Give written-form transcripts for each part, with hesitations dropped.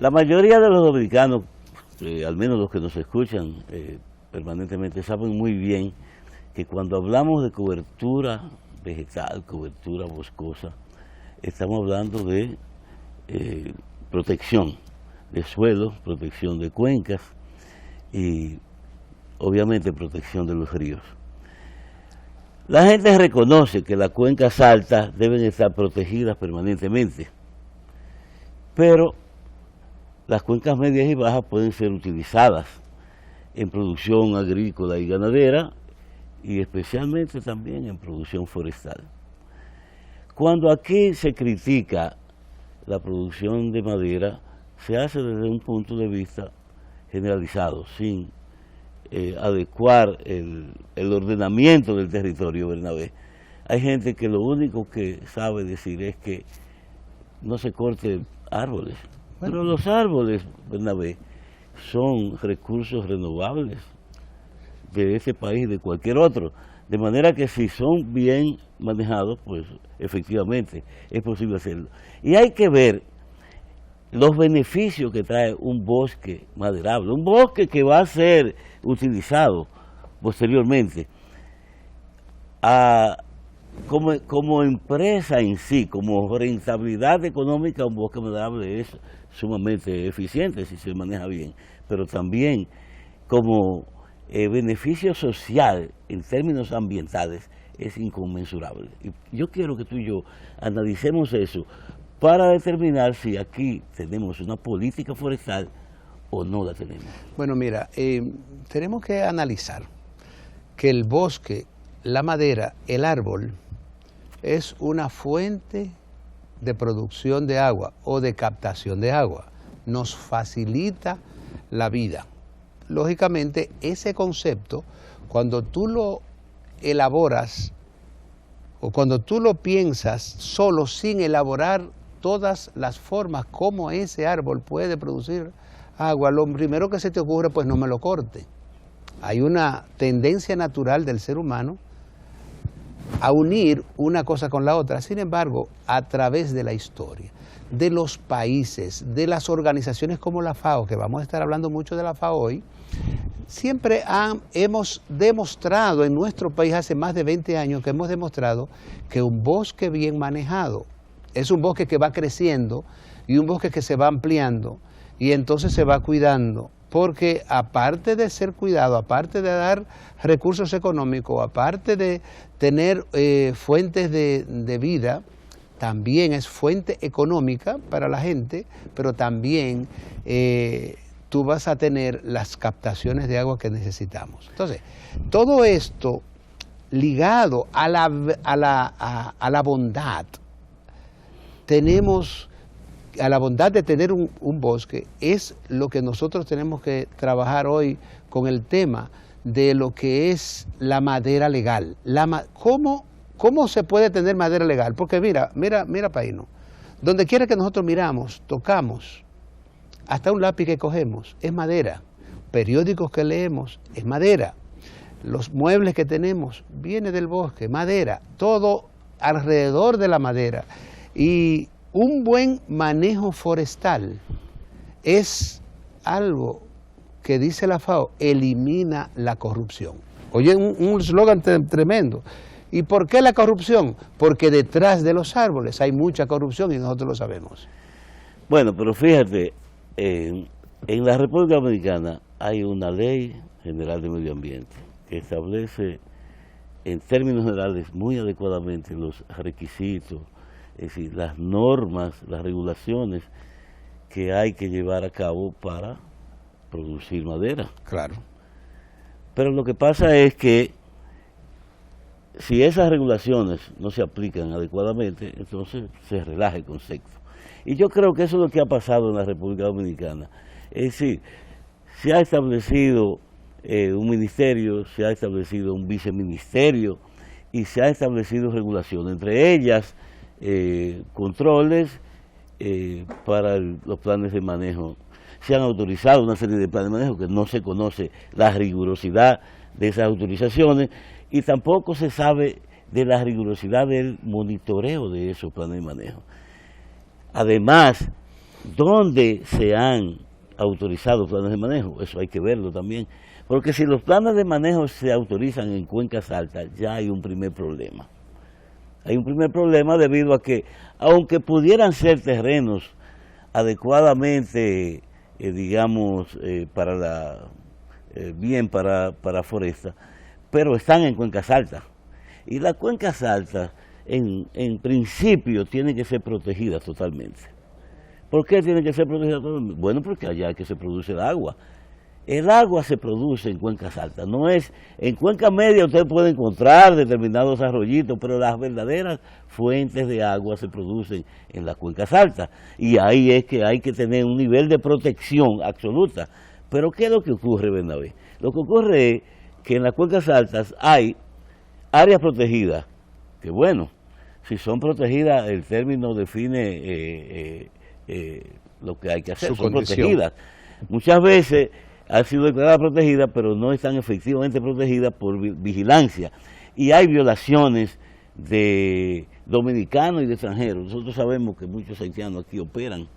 La mayoría de los dominicanos, al menos los que nos escuchan permanentemente, saben muy bien que cuando hablamos de cobertura vegetal, cobertura boscosa, estamos hablando de protección de suelos, protección de cuencas y obviamente protección de los ríos. La gente reconoce que las cuencas altas deben estar protegidas permanentemente, pero las cuencas medias y bajas pueden ser utilizadas en producción agrícola y ganadera y especialmente también en producción forestal. Cuando aquí se critica la producción de madera, se hace desde un punto de vista generalizado, sin adecuar el ordenamiento del territorio, Bernabé. Hay gente que lo único que sabe decir es que no se corten árboles. Bueno, pero los árboles, Bernabé, son recursos renovables de ese país y de cualquier otro. De manera que si son bien manejados, pues efectivamente es posible hacerlo. Y hay que ver los beneficios que trae un bosque maderable, un bosque que va a ser utilizado posteriormente como empresa en sí, como rentabilidad económica. Un bosque maderable es sumamente eficiente si se maneja bien, pero también como beneficio social en términos ambientales es inconmensurable. Y yo quiero que tú y yo analicemos eso para determinar si aquí tenemos una política forestal o no la tenemos. Bueno, mira, tenemos que analizar que el bosque, la madera, el árbol, es una fuente de producción de agua o de captación de agua. Nos facilita la vida. Lógicamente, ese concepto, cuando tú lo elaboras o cuando tú lo piensas solo sin elaborar todas las formas como ese árbol puede producir agua, lo primero que se te ocurre, pues no me lo corte. Hay una tendencia natural del ser humano a unir una cosa con la otra. Sin embargo, a través de la historia, de los países, de las organizaciones como la FAO, que vamos a estar hablando mucho de la FAO hoy, siempre hemos demostrado en nuestro país, hace más de 20 años que hemos demostrado que un bosque bien manejado es un bosque que va creciendo y un bosque que se va ampliando y entonces se va cuidando, porque aparte de ser cuidado, aparte de dar recursos económicos, aparte de tener fuentes de vida, también es fuente económica para la gente, pero también tú vas a tener las captaciones de agua que necesitamos. Entonces, todo esto ligado a la bondad, tenemos a la bondad de tener un bosque, es lo que nosotros tenemos que trabajar hoy con el tema de lo que es la madera legal. ¿Cómo se puede tener madera legal? Porque mira, Paino, donde quiera que nosotros miramos, tocamos, hasta un lápiz que cogemos, es madera. Periódicos que leemos, es madera. Los muebles que tenemos, viene del bosque, madera. Todo alrededor de la madera. Y un buen manejo forestal es algo que dice la FAO, elimina la corrupción. Oye, un eslogan tremendo. ¿Y por qué la corrupción? Porque detrás de los árboles hay mucha corrupción y nosotros lo sabemos. Bueno, pero fíjate, en la República Dominicana hay una ley general de medio ambiente que establece en términos generales muy adecuadamente los requisitos, es decir, las normas, las regulaciones que hay que llevar a cabo para producir madera. Claro. Pero lo que pasa es que si esas regulaciones no se aplican adecuadamente, entonces se relaja el concepto. Y yo creo que eso es lo que ha pasado en la República Dominicana. Es decir, se ha establecido un ministerio, se ha establecido un viceministerio y se ha establecido regulaciones, entre ellas controles para los planes de manejo. Se han autorizado una serie de planes de manejo que no se conoce la rigurosidad de esas autorizaciones y tampoco se sabe de la rigurosidad del monitoreo de esos planes de manejo. Además, ¿dónde se han autorizado planes de manejo? Eso hay que verlo también. Porque si los planes de manejo se autorizan en cuencas altas, ya hay un primer problema. Hay un primer problema debido a que, aunque pudieran ser terrenos adecuadamente, digamos, para foresta, pero están en cuencas altas. Y las cuencas altas, en principio, tienen que ser protegidas totalmente. ¿Por qué tienen que ser protegidas totalmente? Bueno, porque allá es que se produce el agua. El agua se produce en cuencas altas, no es, en cuenca media usted puede encontrar determinados arroyitos, pero las verdaderas fuentes de agua se producen en las cuencas altas, y ahí es que hay que tener un nivel de protección absoluta. Pero ¿qué es lo que ocurre, Bernabé? Lo que ocurre es que en las cuencas altas hay áreas protegidas, que bueno, si son protegidas, el término define lo que hay que hacer, son protegidas. Muchas veces han sido declaradas protegidas, pero no están efectivamente protegidas por vigilancia. Y hay violaciones de dominicanos y de extranjeros. Nosotros sabemos que muchos haitianos aquí operan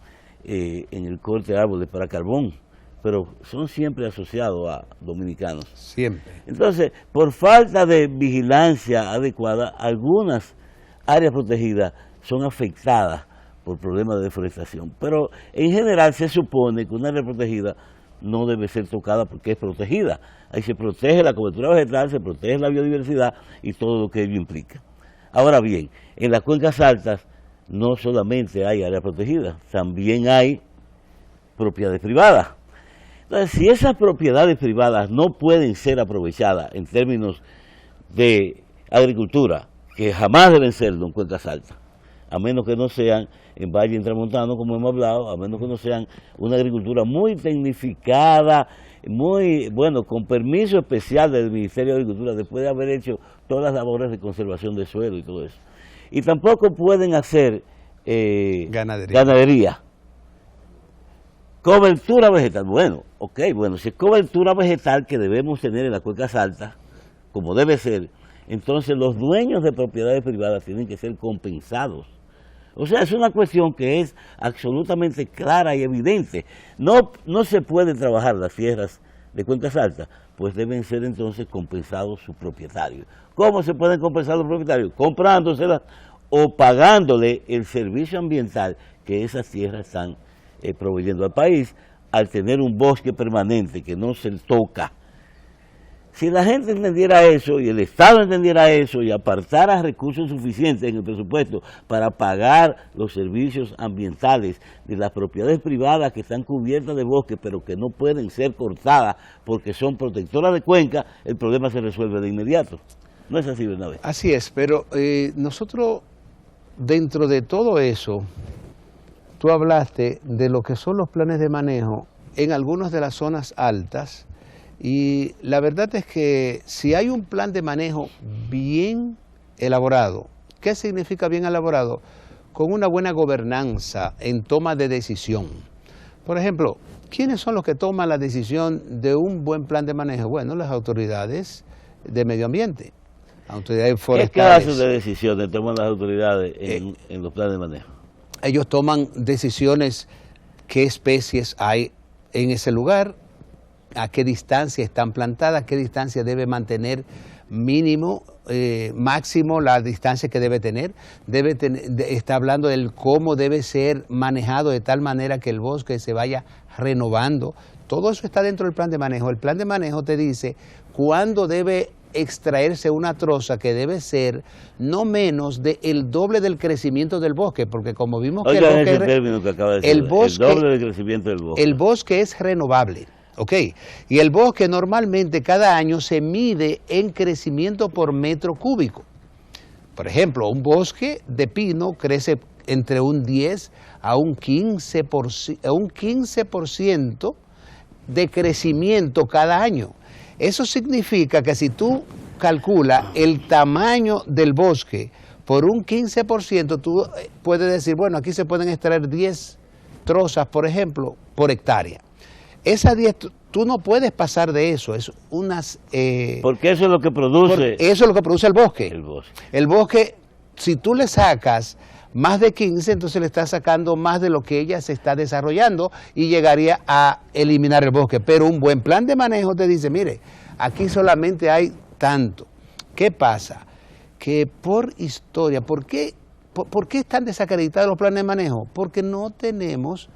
en el corte de árboles para carbón, pero son siempre asociados a dominicanos. Siempre. Entonces, por falta de vigilancia adecuada, algunas áreas protegidas son afectadas por problemas de deforestación. Pero en general se supone que una área protegida no debe ser tocada porque es protegida. Ahí se protege la cobertura vegetal, se protege la biodiversidad y todo lo que ello implica. Ahora bien, en las cuencas altas no solamente hay áreas protegidas, también hay propiedades privadas. Entonces, si esas propiedades privadas no pueden ser aprovechadas en términos de agricultura, que jamás deben serlo en cuencas altas, a menos que no sean en Valle Intramontano, como hemos hablado, a menos que no sean una agricultura muy tecnificada, muy, bueno, con permiso especial del Ministerio de Agricultura, después de haber hecho todas las labores de conservación del suelo y todo eso. Y tampoco pueden hacer ganadería. Cobertura vegetal, bueno, si es cobertura vegetal que debemos tener en las cuencas altas, como debe ser, entonces los dueños de propiedades privadas tienen que ser compensados. O sea, es una cuestión que es absolutamente clara y evidente. No se puede trabajar las tierras de cuencas altas, pues deben ser entonces compensados sus propietarios. ¿Cómo se pueden compensar los propietarios? Comprándoselas o pagándole el servicio ambiental que esas tierras están proveyendo al país, al tener un bosque permanente que no se toca. Si la gente entendiera eso y el Estado entendiera eso y apartara recursos suficientes en el presupuesto para pagar los servicios ambientales de las propiedades privadas que están cubiertas de bosque pero que no pueden ser cortadas porque son protectoras de cuenca, el problema se resuelve de inmediato. ¿No es así, Bernabé? Así es, pero nosotros dentro de todo eso, tú hablaste de lo que son los planes de manejo en algunas de las zonas altas. Y la verdad es que si hay un plan de manejo bien elaborado, ¿qué significa bien elaborado? Con una buena gobernanza en toma de decisión. Por ejemplo, ¿quiénes son los que toman la decisión de un buen plan de manejo? Bueno, las autoridades de medio ambiente, autoridades forestales. ¿Qué clase de decisiones toman las autoridades en los planes de manejo? Ellos toman decisiones, qué especies hay en ese lugar, a qué distancia están plantadas, qué distancia debe mantener mínimo, máximo la distancia que debe tener, está hablando del cómo debe ser manejado de tal manera que el bosque se vaya renovando. Todo eso está dentro del plan de manejo. El plan de manejo te dice cuándo debe extraerse una troza que debe ser no menos del doble del crecimiento del bosque, porque como vimos que el doble del crecimiento del bosque. El bosque es renovable. Ok, y el bosque normalmente cada año se mide en crecimiento por metro cúbico. Por ejemplo, un bosque de pino crece entre un 10 a un 15% de crecimiento cada año. Eso significa que si tú calculas el tamaño del bosque por un 15%, tú puedes decir, bueno, aquí se pueden extraer 10 trozas, por ejemplo, por hectárea. Esas 10, tú no puedes pasar de eso, es unas... porque eso es lo que produce... Eso es lo que produce el bosque. El bosque. El bosque, si tú le sacas más de 15, entonces le está sacando más de lo que ella se está desarrollando y llegaría a eliminar el bosque. Pero un buen plan de manejo te dice, mire, aquí solamente hay tanto. ¿Qué pasa? Que por historia, ¿por qué están desacreditados los planes de manejo? Porque no tenemos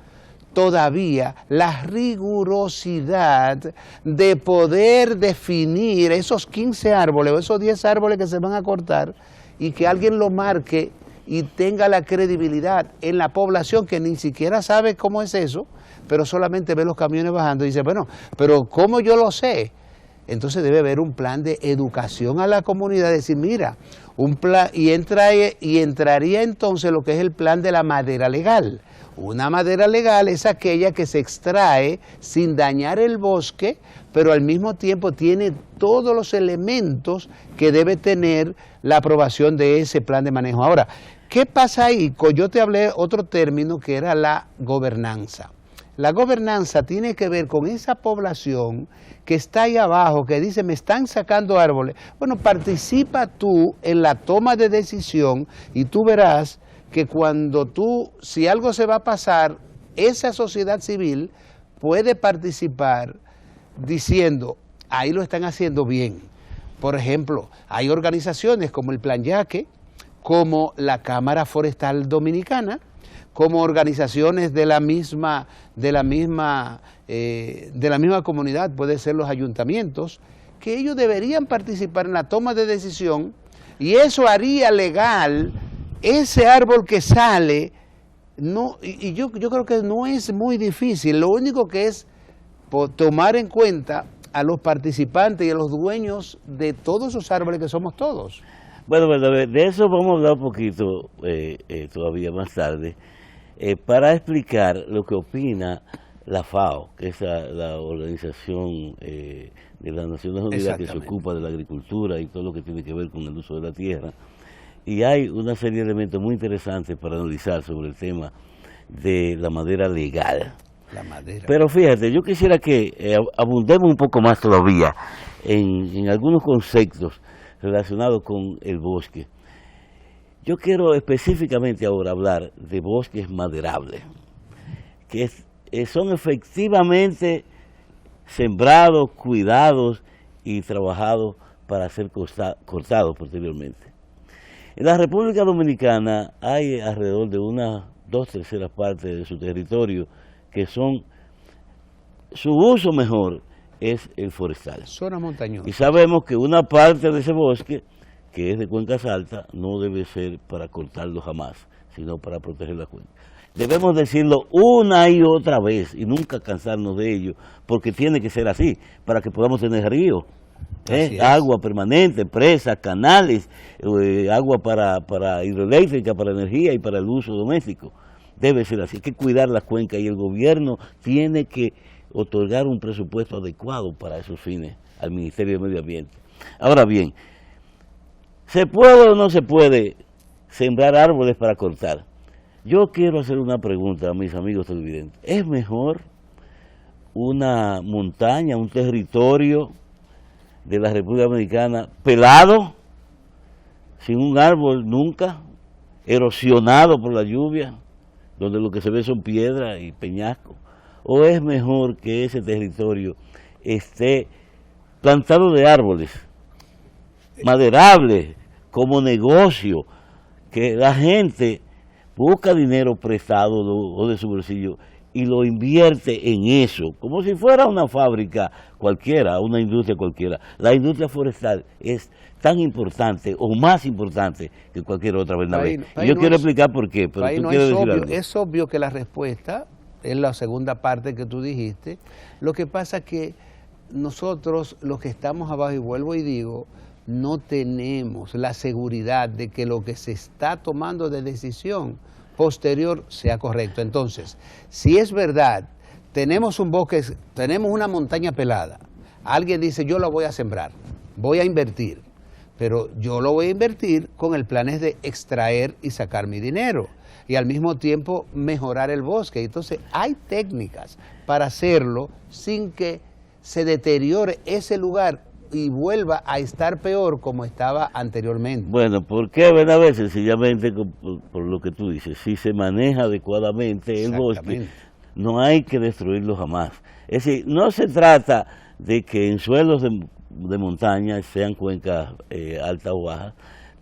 todavía la rigurosidad de poder definir esos 15 árboles o esos 10 árboles que se van a cortar y que alguien lo marque y tenga la credibilidad en la población que ni siquiera sabe cómo es eso, pero solamente ve los camiones bajando y dice, bueno, pero ¿cómo yo lo sé? Entonces debe haber un plan de educación a la comunidad, decir, mira, un plan, y entraría entonces lo que es el plan de la madera legal. Una madera legal es aquella que se extrae sin dañar el bosque, pero al mismo tiempo tiene todos los elementos que debe tener la aprobación de ese plan de manejo. Ahora, ¿qué pasa ahí? Yo te hablé otro término que era la gobernanza. La gobernanza tiene que ver con esa población que está ahí abajo, que dice, me están sacando árboles. Bueno, participa tú en la toma de decisión y tú verás que si algo se va a pasar, esa sociedad civil puede participar diciendo, ahí lo están haciendo bien. Por ejemplo, hay organizaciones como el Plan Yaque, como la Cámara Forestal Dominicana, como organizaciones de la misma comunidad, puede ser los ayuntamientos, que ellos deberían participar en la toma de decisión y eso haría legal ese árbol que sale. Yo creo que no es muy difícil, lo único que es tomar en cuenta a los participantes y a los dueños de todos esos árboles que somos todos. Bueno, de eso vamos a hablar un poquito todavía más tarde, para explicar lo que opina la FAO, que es la Organización de las Naciones Unidas que se ocupa de la agricultura y todo lo que tiene que ver con el uso de la tierra. Y hay una serie de elementos muy interesantes para analizar sobre el tema de la madera legal. La madera. Pero fíjate, yo quisiera que abundemos un poco más todavía en algunos conceptos relacionados con el bosque. Yo quiero específicamente ahora hablar de bosques maderables, que son efectivamente sembrados, cuidados y trabajados para ser cortados posteriormente. En la República Dominicana hay alrededor de unas 2/3 partes de su territorio que su uso mejor es el forestal. Zona montañosa. Y sabemos que una parte de ese bosque, que es de cuencas altas, no debe ser para cortarlo jamás, sino para proteger la cuenca. Debemos decirlo una y otra vez y nunca cansarnos de ello, porque tiene que ser así, para que podamos tener ríos. Agua permanente, presas, canales, agua para hidroeléctrica, para energía y para el uso doméstico. Debe ser así, hay que cuidar la cuenca y el gobierno tiene que otorgar un presupuesto adecuado para esos fines al Ministerio de Medio Ambiente. Ahora bien, ¿se puede o no se puede sembrar árboles para cortar? Yo quiero hacer una pregunta a mis amigos televidentes. ¿Es mejor una montaña, un territorio de la República Dominicana pelado, sin un árbol nunca, erosionado por la lluvia, donde lo que se ve son piedras y peñascos? ¿O es mejor que ese territorio esté plantado de árboles maderables como negocio, que la gente busca dinero prestado o de su bolsillo y lo invierte en eso, como si fuera una fábrica cualquiera, una industria cualquiera? La industria forestal es tan importante o más importante que cualquier otra, Bernabé. Y yo quiero explicar por qué, pero tú quieres decir algo. Es obvio que la respuesta es la segunda parte que tú dijiste. Lo que pasa es que nosotros, los que estamos abajo, y vuelvo y digo, no tenemos la seguridad de que lo que se está tomando de decisión posterior sea correcto. Entonces, si es verdad, tenemos un bosque, tenemos una montaña pelada, alguien dice, yo la voy a sembrar, voy a invertir, pero yo lo voy a invertir con el plan de extraer y sacar mi dinero y al mismo tiempo mejorar el bosque. Entonces, hay técnicas para hacerlo sin que se deteriore ese lugar y vuelva a estar peor como estaba anteriormente. Bueno, ¿por qué, Bernabé? Sencillamente por lo que tú dices, si se maneja adecuadamente el bosque, no hay que destruirlo jamás. Es decir, no se trata de que en suelos de montaña, sean cuencas altas o bajas,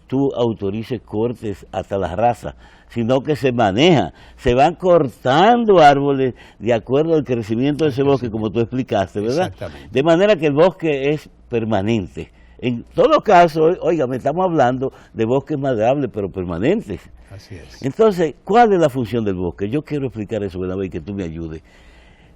tú autorices cortes hasta la raza, sino que se maneja, se van cortando árboles de acuerdo al crecimiento de ese bosque, como tú explicaste, ¿verdad? Exactamente. De manera que el bosque es permanente. En todo caso, oiga, me estamos hablando de bosques maderables, pero permanentes. Así es. Entonces, ¿cuál es la función del bosque? Yo quiero explicar eso, ¿verdad? Y que tú me ayudes.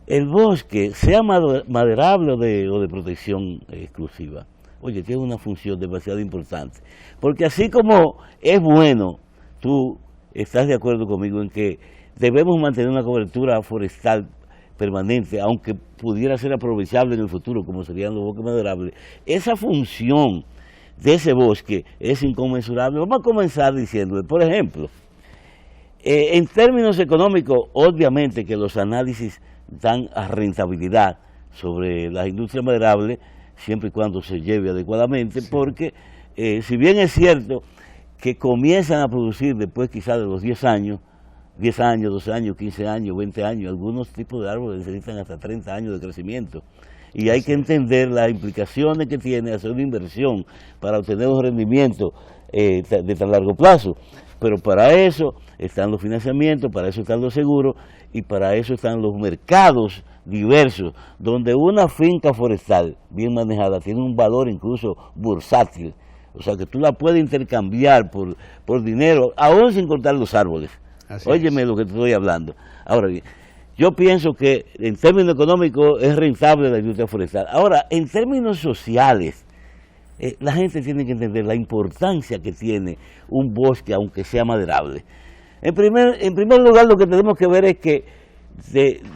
El bosque, sea maderable o de protección exclusiva, oye, tiene una función demasiado importante. Porque así como es bueno, tú estás de acuerdo conmigo en que debemos mantener una cobertura forestal permanente, aunque pudiera ser aprovechable en el futuro, como serían los bosques maderables, esa función de ese bosque es inconmensurable. Vamos a comenzar diciendo, por ejemplo, en términos económicos, obviamente que los análisis dan a rentabilidad sobre las industrias maderables, siempre y cuando se lleve adecuadamente, sí. Porque si bien es cierto que comienzan a producir después quizás de los 10 años, 12 años, 15 años, 20 años, algunos tipos de árboles necesitan hasta 30 años de crecimiento. Y hay que entender las implicaciones que tiene hacer una inversión para obtener un rendimiento de tan largo plazo. Pero para eso están los financiamientos, para eso están los seguros y para eso están los mercados diversos, donde una finca forestal bien manejada tiene un valor incluso bursátil. O sea que tú la puedes intercambiar por dinero, aún sin cortar los árboles. Óyeme lo que te estoy hablando. Ahora bien, yo pienso que en términos económicos es rentable la industria forestal. Ahora, en términos sociales, la gente tiene que entender la importancia que tiene un bosque, aunque sea maderable. En primer lugar, lo que tenemos que ver es que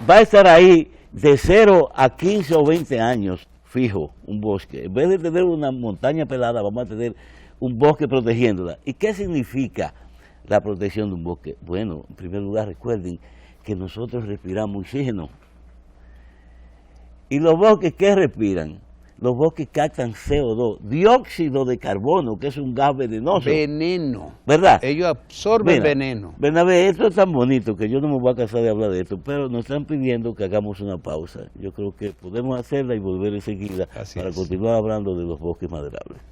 va a estar ahí de 0 a 15 o 20 años fijo un bosque. En vez de tener una montaña pelada, vamos a tener un bosque protegiéndola. ¿Y qué significa la protección de un bosque? Bueno, en primer lugar, recuerden que nosotros respiramos oxígeno. ¿Y los bosques qué respiran? Los bosques captan CO2, dióxido de carbono, que es un gas venenoso. Veneno. ¿Verdad? Ellos absorben veneno. Bernabé, esto es tan bonito que yo no me voy a cansar de hablar de esto, pero nos están pidiendo que hagamos una pausa. Yo creo que podemos hacerla y volver enseguida para continuar hablando de los bosques maderables.